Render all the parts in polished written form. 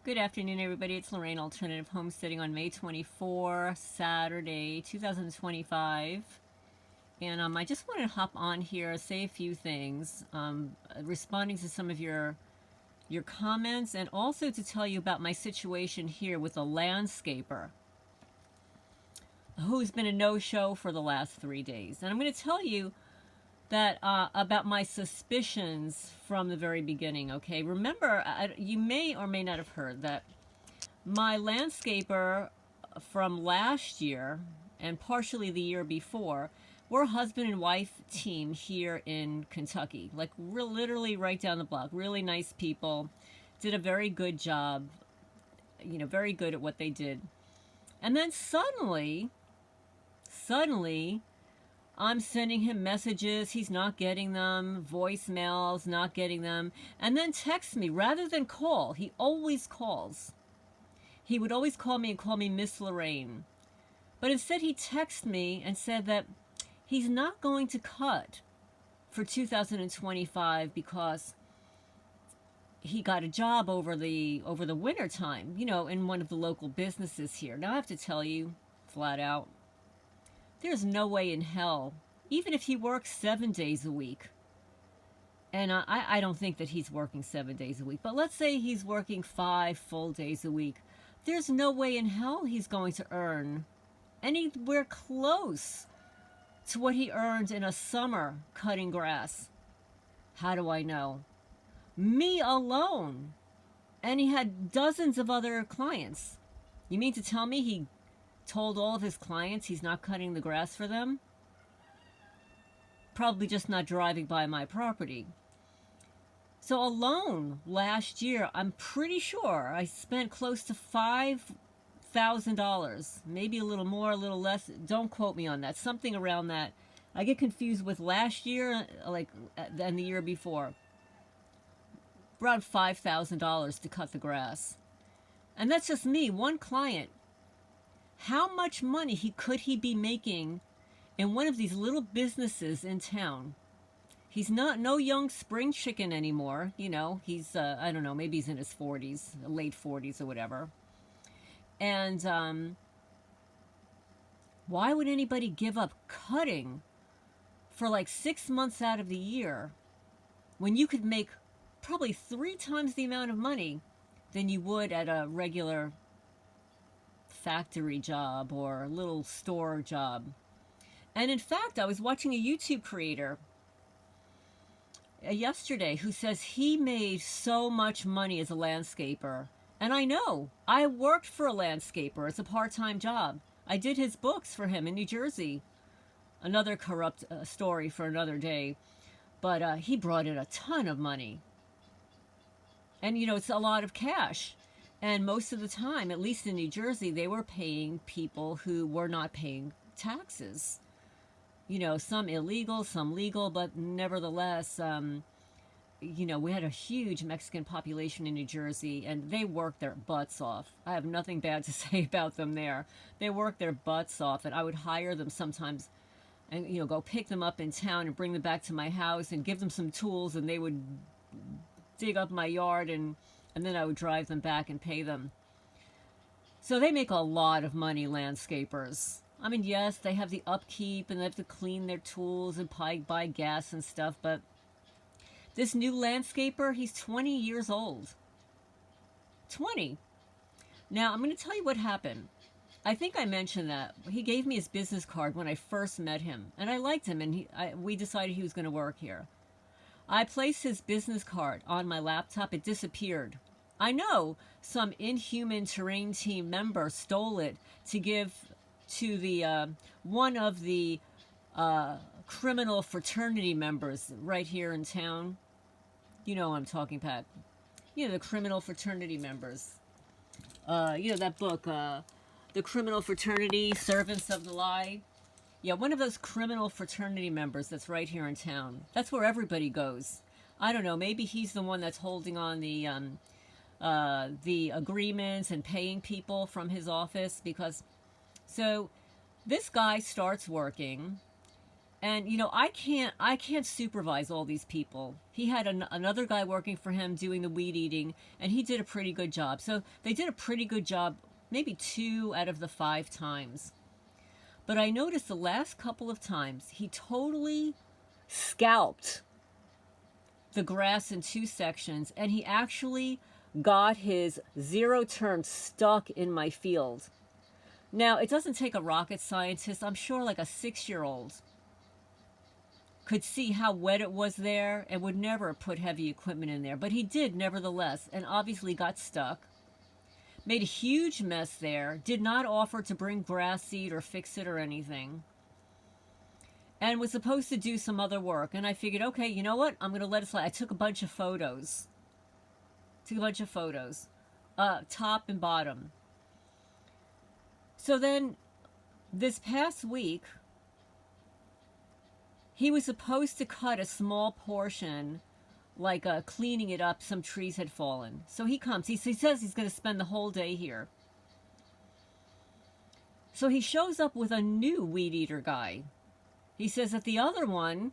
Good afternoon, everybody. It's Lorraine, Alternative Homesteading on May 24, Saturday, 2025. And I just wanted to hop on here, say a few things, responding to some of your comments, and also to tell you about my situation here with a landscaper who's been a no-show for the last 3 days. And I'm going to tell you that about my suspicions from the very beginning. Okay, remember, you may or may not have heard that my landscaper from last year and partially the year before were a husband and wife team here in Kentucky, like we're literally right down the block. Really nice people, did a very good job, very good at what they did. And then suddenly I'm sending him messages, he's not getting them, voicemails, not getting them, and then texts me rather than call. He always calls. He would always call me and call me Miss Lorraine. But instead he texted me and said that he's not going to cut for 2025 because he got a job over the winter time, in one of the local businesses here. Now I have to tell you flat out, there's no way in hell, even if he works 7 days a week, and I don't think that he's working 7 days a week, but let's say he's working 5 full days a week, there's no way in hell he's going to earn anywhere close to what he earned in a summer cutting grass. How do I know? Me alone. And he had dozens of other clients. You mean to tell me he told all of his clients he's not cutting the grass for them? Probably just not driving by my property. So alone last year, I'm pretty sure I spent close to $5,000, maybe a little more, a little less. Don't quote me on that. Something around that. I get confused with last year, and the year before. Around $5,000 to cut the grass. And that's just me, one client. How much money could he be making in one of these little businesses in town? He's no young spring chicken anymore. He's, I don't know, maybe he's in his 40s, late 40s or whatever. And why would anybody give up cutting for like 6 months out of the year when you could make probably 3 times the amount of money than you would at a regular factory job or a little store job? And in fact, I was watching a YouTube creator yesterday who says he made so much money as a landscaper. And I know, I worked for a landscaper. It's a part-time job. I did his books for him in New Jersey. Another corrupt story for another day. But he brought in a ton of money. And it's a lot of cash. And most of the time, at least in New Jersey, they were paying people who were not paying taxes. Some illegal, some legal, but nevertheless, we had a huge Mexican population in New Jersey, and they worked their butts off. I have nothing bad to say about them there. They worked their butts off, and I would hire them sometimes and, go pick them up in town and bring them back to my house and give them some tools, and they would dig up my yard, and then I would drive them back and pay them. So they make a lot of money, landscapers. I mean, yes, they have the upkeep and they have to clean their tools and buy gas and stuff, but this new landscaper, he's 20 years old. 20. Now, I'm going to tell you what happened. I think I mentioned that. He gave me his business card when I first met him, and I liked him, and we decided he was going to work here. I placed his business card on my laptop. It disappeared. I know some inhuman terrain team member stole it to give to the one of the criminal fraternity members right here in town. You know what I'm talking, Pat. The criminal fraternity members. That book, The Criminal Fraternity, Servants of the Lie. Yeah, one of those criminal fraternity members that's right here in town. That's where everybody goes. I don't know, maybe he's the one that's holding on the agreements and paying people from his office, because so this guy starts working And I can't supervise all these people. He had another guy working for him doing the weed eating, and he did a pretty good job. So they did a pretty good job, maybe 2 out of the 5 times. But I noticed the last couple of times he totally scalped the grass in 2 sections, and he actually got his zero turn stuck in my field. Now, it doesn't take a rocket scientist. I'm sure like a 6-year-old could see how wet it was there and would never put heavy equipment in there. But he did nevertheless, and obviously got stuck. Made a huge mess there. Did not offer to bring grass seed or fix it or anything. And was supposed to do some other work. And I figured, okay, you know what? I'm going to let it slide. I took a bunch of photos. Top and bottom. So then, this past week, he was supposed to cut a small portion, like cleaning it up. Some trees had fallen. So he comes. He says he's going to spend the whole day here. So he shows up with a new weed eater guy. He says that the other one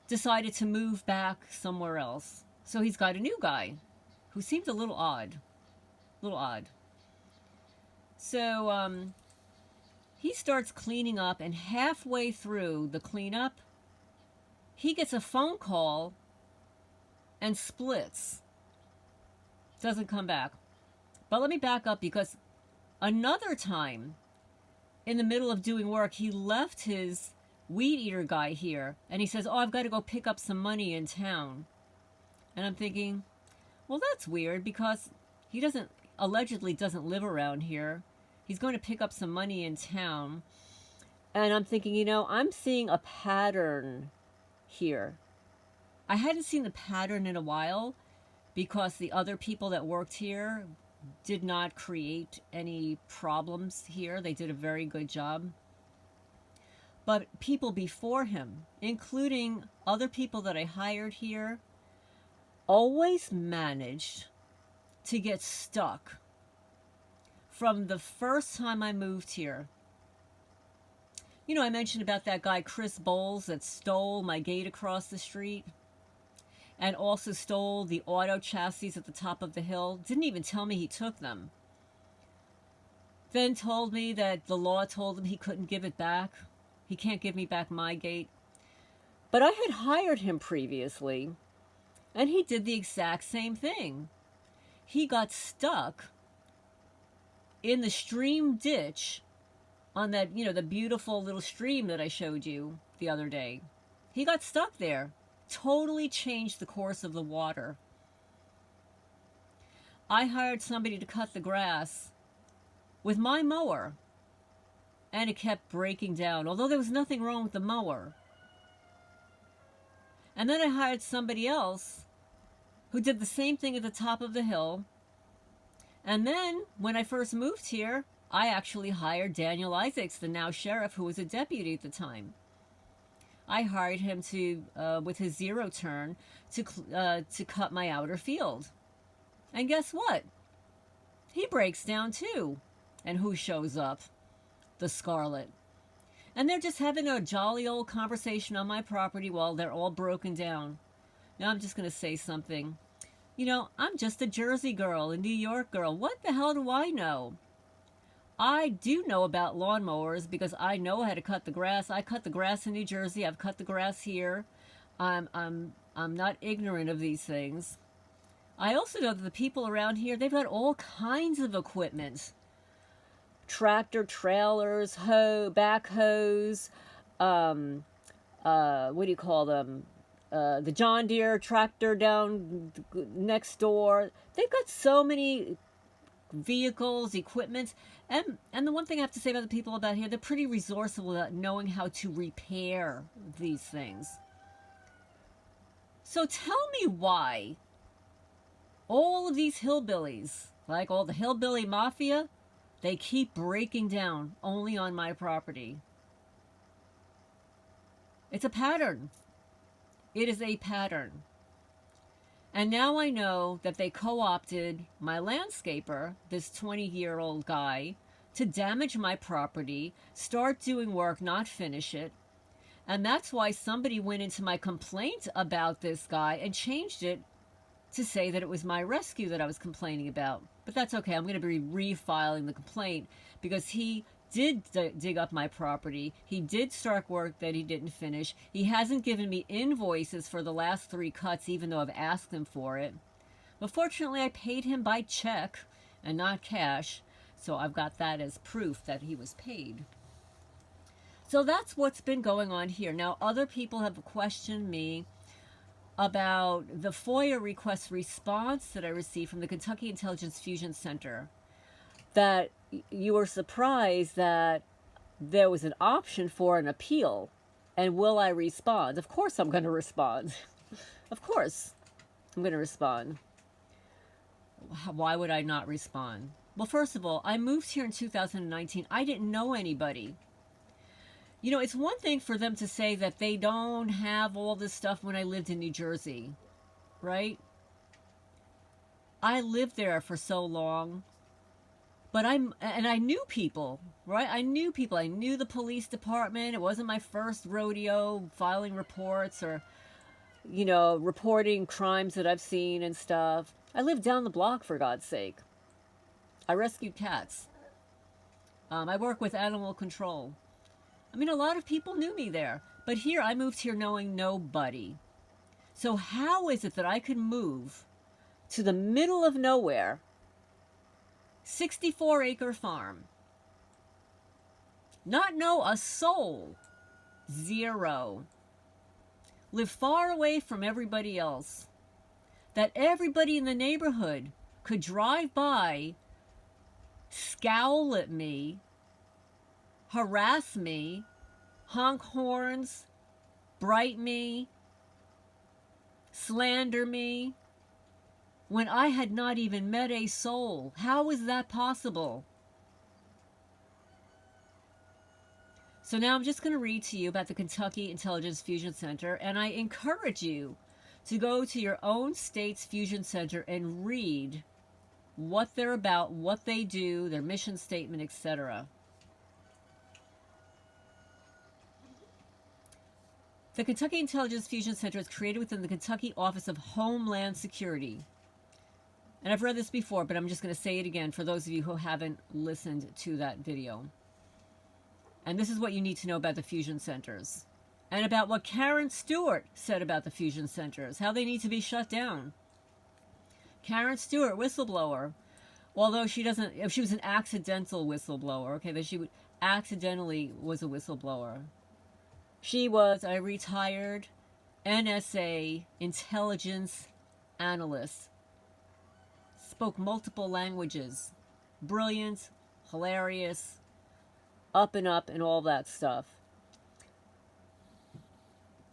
decided to move back somewhere else. So he's got a new guy who seemed a little odd. So he starts cleaning up, and halfway through the cleanup, he gets a phone call and splits. Doesn't come back. But let me back up, because another time, in the middle of doing work, he left his weed eater guy here, and he says, oh, I've got to go pick up some money in town. And I'm thinking, well, that's weird, because he allegedly doesn't live around here. He's going to pick up some money in town. And I'm thinking, I'm seeing a pattern here. I hadn't seen the pattern in a while, because the other people that worked here did not create any problems here. They did a very good job. But people before him, including other people that I hired here, always managed to get stuck. From the first time I moved here, I mentioned about that guy Chris Bowles that stole my gate across the street, and also stole the auto chassis at the top of the hill. Didn't even tell me he took them. Then told me that the law told him he couldn't give it back. He can't give me back my gate. But I had hired him previously, and he did the exact same thing. He got stuck in the stream ditch on that, the beautiful little stream that I showed you the other day. He got stuck there. Totally changed the course of the water. I hired somebody to cut the grass with my mower, and it kept breaking down, although there was nothing wrong with the mower. And then I hired somebody else who did the same thing at the top of the hill. And then, when I first moved here, I actually hired Daniel Isaacs, the now sheriff, who was a deputy at the time. I hired him to, with his zero turn, to cut my outer field. And guess what? He breaks down too. And who shows up? The Scarlet. And they're just having a jolly old conversation on my property while they're all broken down. Now I'm just going to say something. I'm just a Jersey girl, a New York girl. What the hell do I know? I do know about lawnmowers because I know how to cut the grass. I cut the grass in New Jersey. I've cut the grass here. I'm not ignorant of these things. I also know that the people around here, they've got all kinds of equipment. Tractor trailers, backhoes, what do you call them? The John Deere tractor down next door. They've got so many vehicles, equipment. And the one thing I have to say about the people about here, they're pretty resourceful about knowing how to repair these things. So tell me why all of these hillbillies, like all the hillbilly mafia, they keep breaking down only on my property. It's a pattern. It is a pattern. And now I know that they co-opted my landscaper, this 20-year-old guy, to damage my property, start doing work, not finish it, And that's why somebody went into my complaint about this guy and changed it to say that it was my rescue that I was complaining about. But that's okay. I'm going to be refiling the complaint because he did dig up my property. He did start work that he didn't finish. He hasn't given me invoices for the last 3 cuts, even though I've asked him for it. But fortunately, I paid him by check and not cash. So I've got that as proof that he was paid. So that's what's been going on here. Now, other people have questioned me about the FOIA request response that I received from the Kentucky Intelligence Fusion Center. That you were surprised that there was an option for an appeal. And will I respond? Of course I'm going to respond. Of course I'm going to respond. Why would I not respond? Well, first of all, I moved here in 2019. I didn't know anybody. You know, it's one thing for them to say that they don't have all this stuff when I lived in New Jersey, right? I lived there for so long, but I knew people, right? I knew people. I knew the police department. It wasn't my first rodeo filing reports or, you know, reporting crimes that I've seen and stuff. I lived down the block, for God's sake. I rescued cats. I work with animal control. I mean, a lot of people knew me there, but here I moved here knowing nobody. So how is it that I could move to the middle of nowhere, 64-acre farm, not know a soul, 0, live far away from everybody else, that everybody in the neighborhood could drive by, scowl at me, harass me, honk horns, bright me, slander me, when I had not even met a soul? How is that possible? So now I'm just going to read to you about the Kentucky Intelligence Fusion Center, and I encourage you to go to your own state's fusion center and read what they're about, what they do, their mission statement, etc. The Kentucky Intelligence Fusion Center is created within the Kentucky Office of Homeland Security. And I've read this before, but I'm just going to say it again for those of you who haven't listened to that video. And this is what you need to know about the fusion centers. And about what Karen Stewart said about the fusion centers, how they need to be shut down. Karen Stewart, whistleblower, although she was an accidental whistleblower, okay, that she accidentally was a whistleblower. She was a retired NSA intelligence analyst. Spoke multiple languages. Brilliant, hilarious, up and all that stuff.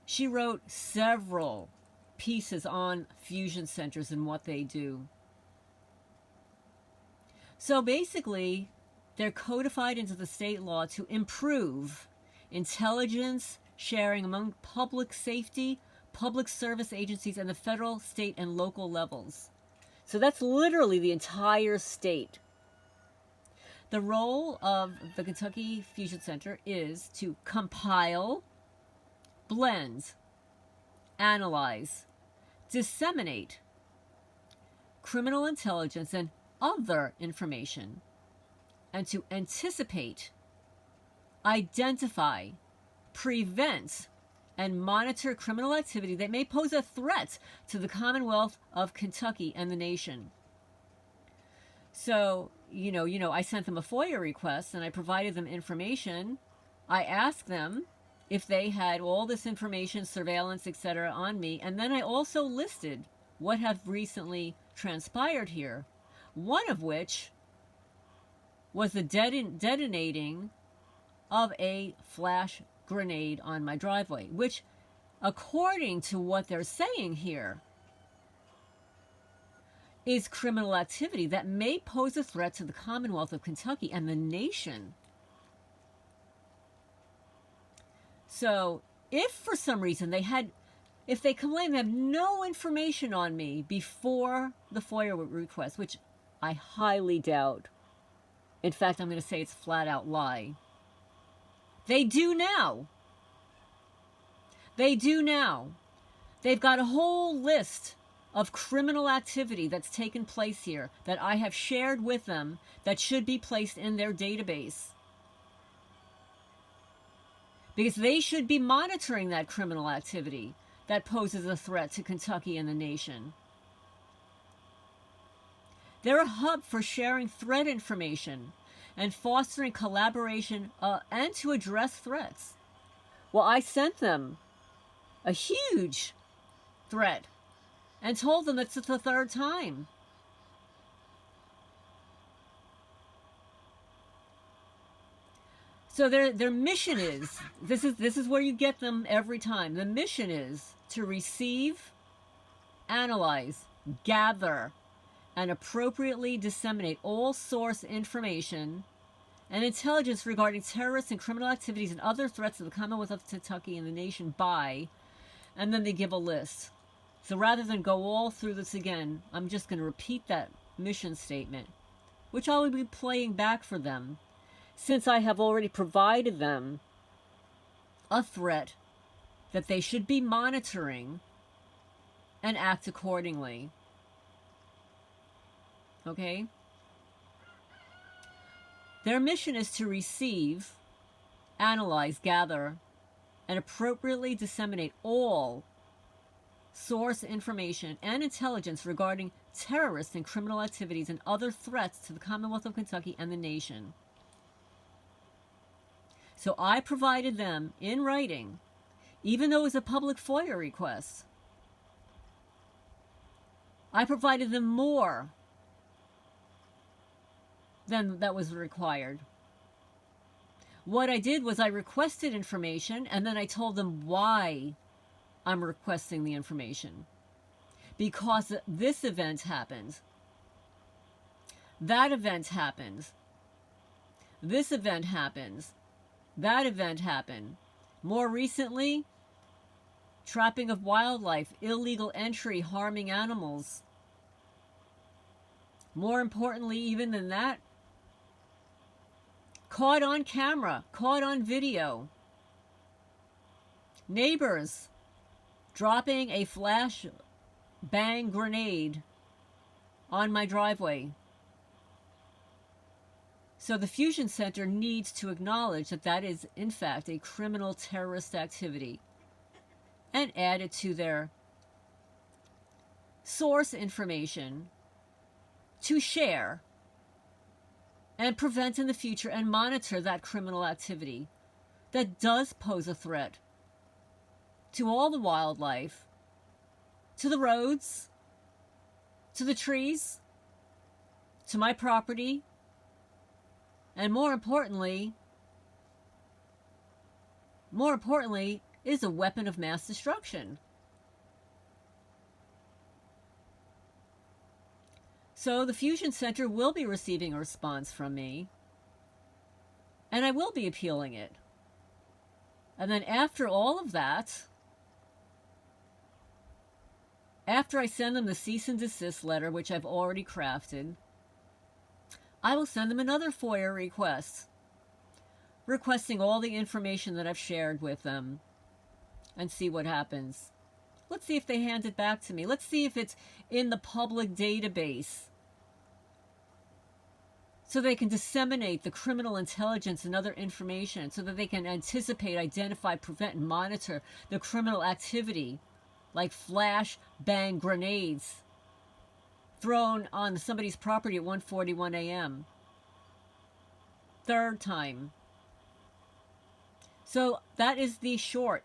She wrote several pieces on fusion centers and what they do. So basically, they're codified into the state law to improve intelligence sharing among public safety, public service agencies, and the federal, state, and local levels. So that's literally the entire state. The role of the Kentucky Fusion Center is to compile, blend, analyze, disseminate criminal intelligence and other information, and to anticipate, identify, prevent, and monitor criminal activity that may pose a threat to the Commonwealth of Kentucky and the nation. So, I sent them a FOIA request and I provided them information. I asked them if they had all this information, surveillance, etc. on me, and then I also listed what have recently transpired here, one of which was the detonating of a flash grenade on my driveway, which, according to what they're saying here, is criminal activity that may pose a threat to the Commonwealth of Kentucky and the nation. So, if for some reason if they claim they have no information on me before the FOIA request, which I highly doubt. In fact, I'm going to say it's a flat out lie. They do now. They do now. They've got a whole list of criminal activity that's taken place here that I have shared with them that should be placed in their database. Because they should be monitoring that criminal activity that poses a threat to Kentucky and the nation. They're a hub for sharing threat information and fostering collaboration and to address threats. Well, I sent them a huge threat and told them it's the third time. So their mission is, this is where you get them every time. The mission is to receive, analyze, gather, and appropriately disseminate all source information and intelligence regarding terrorist and criminal activities and other threats to the Commonwealth of Kentucky and the nation by, and then they give a list. So rather than go all through this again, I'm just going to repeat that mission statement, which I will be playing back for them, since I have already provided them a threat that they should be monitoring and act accordingly. Okay? Their mission is to receive, analyze, gather, and appropriately disseminate all source information and intelligence regarding terrorist and criminal activities and other threats to the Commonwealth of Kentucky and the nation. So I provided them in writing, even though it was a public FOIA request. I provided them more than that was required. What I did was I requested information, and then I told them why I'm requesting the information. Because this event happened. That event happened. This event happens. That event happened. More recently, trapping of wildlife, illegal entry, harming animals. More importantly, even than that, caught on camera, caught on video. Neighbors dropping a flash bang grenade on my driveway. So the Fusion Center needs to acknowledge that that is, in fact, a criminal terrorist activity and add it to their source information to share and prevent in the future and monitor that criminal activity that does pose a threat to all the wildlife, to the roads, to the trees, to my property, and more importantly, is a weapon of mass destruction. So the Fusion Center will be receiving a response from me, and I will be appealing it. And then after all of that, after I send them the cease and desist letter, which I've already crafted, I will send them another FOIA request, requesting all the information that I've shared with them, and see what happens. Let's see if they hand it back to me. Let's see if it's in the public database, so they can disseminate the criminal intelligence and other information, so that they can anticipate, identify, prevent, and monitor the criminal activity, like flash bang grenades thrown on somebody's property at 1:41 a.m. Third time. So that is the short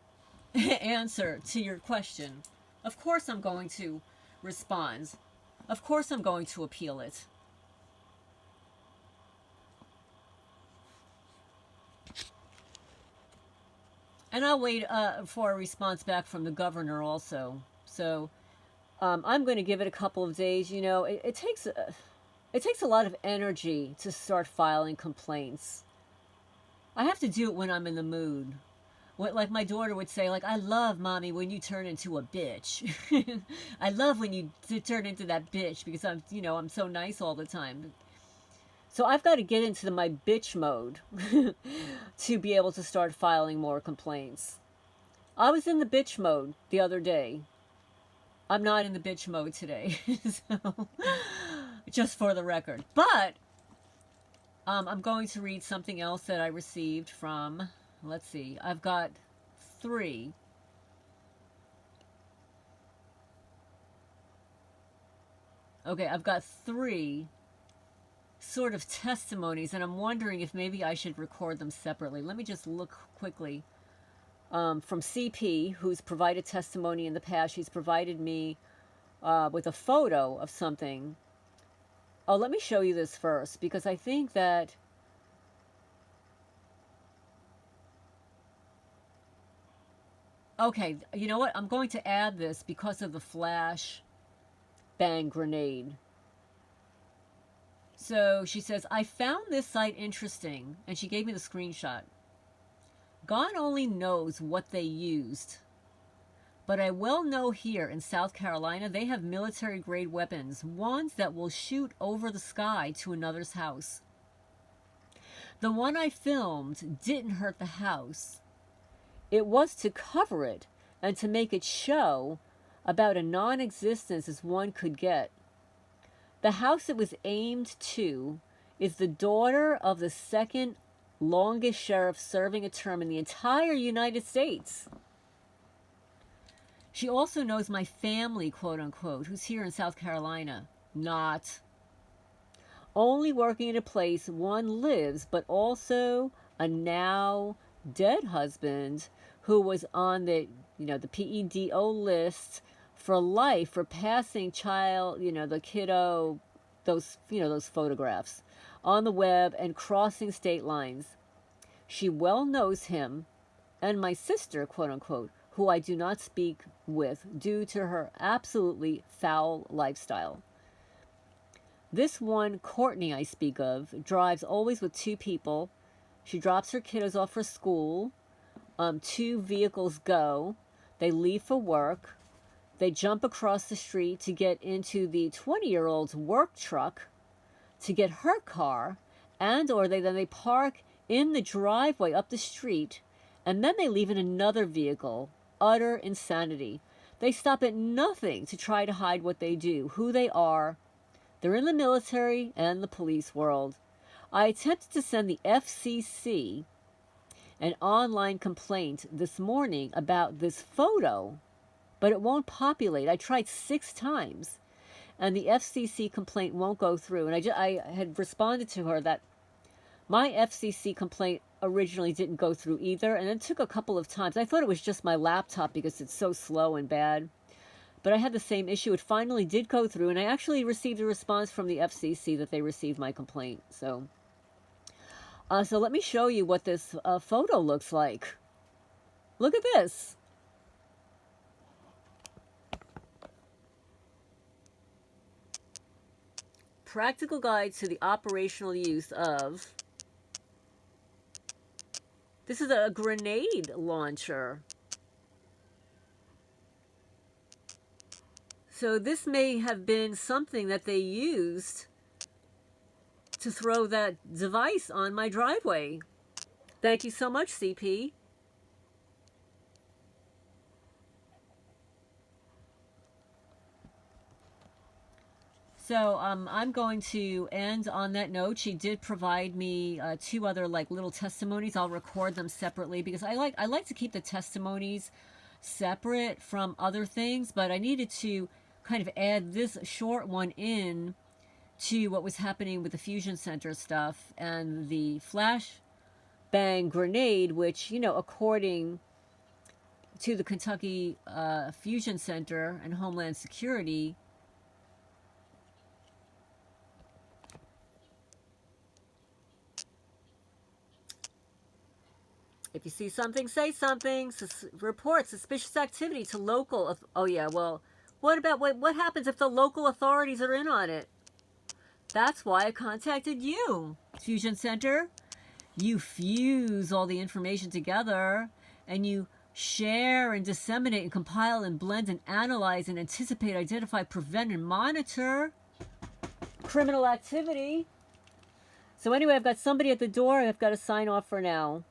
answer to your question. Of course I'm going to respond. Of course I'm going to appeal it. And I'll wait for a response back from the governor also. So I'm going to give it a couple of days. You know, it takes a lot of energy to start filing complaints. I have to do it when I'm in the mood. Like my daughter would say, like, I love, Mommy, when you turn into a bitch. I love when you turn into that bitch, because I'm so nice all the time. So I've got to get into my bitch mode to be able to start filing more complaints. I was in the bitch mode the other day. I'm not in the bitch mode today. So, just for the record. But I'm going to read something else that I received from, let's see, I've got 3. Okay, I've got 3 sort of testimonies, and I'm wondering if maybe I should record them separately. Let me just look quickly. From CP, who's provided testimony in the past. She's provided me with a photo of something. Oh, let me show you this first, because I think that okay, you know what? I'm going to add this because of the flash bang grenade. So she says, I found this site interesting, and she gave me the screenshot. God only knows what they used. But I well know here in South Carolina, they have military-grade weapons, ones that will shoot over the sky to another's house. The one I filmed didn't hurt the house. It was to cover it and to make it show about a non-existence as one could get. The house it was aimed to is the daughter of the second longest sheriff serving a term in the entire United States. She also knows my family, quote unquote, who's here in South Carolina. Not. Only working in a place one lives, but also a now dead husband who was on the, the PEDO list for life for passing child, the kiddo, those photographs on the web and crossing state lines. She well knows him and my sister, quote unquote, who I do not speak with due to her absolutely foul lifestyle. This one, Courtney, I speak of, drives always with 2 people. She drops her kiddos off for school. 2 vehicles go. They leave for work. They jump across the street to get into the 20-year-old's work truck to get her car, then they park in the driveway up the street, and then they leave in another vehicle. Utter insanity. They stop at nothing to try to hide what they do, who they are. They're in the military and the police world. I attempted to send the FCC an online complaint this morning about this photo, but it won't populate. I tried 6 times, and the FCC complaint won't go through. And I had responded to her that my FCC complaint originally didn't go through either, and it took a couple of times. I thought it was just my laptop because it's so slow and bad. But I had the same issue. It finally did go through, and I actually received a response from the FCC that they received my complaint. So let me show you what this photo looks like. Look at this. Practical guide to the operational use of... This is a grenade launcher. So this may have been something that they used to throw that device on my driveway. Thank you so much, CP. So I'm going to end on that note. She did provide me 2 other little testimonies. I'll record them separately because I like to keep the testimonies separate from other things, but I needed to kind of add this short one in to what was happening with the Fusion Center stuff and the flash bang grenade, which, according to the Kentucky Fusion Center and Homeland Security, if you see something, say something. Report suspicious activity to local. Oh yeah, well, what happens if the local authorities are in on it? That's why I contacted you, Fusion Center. You fuse all the information together, and you share and disseminate and compile and blend and analyze and anticipate, identify, prevent, and monitor criminal activity. So anyway, I've got somebody at the door. I've got to sign off for now.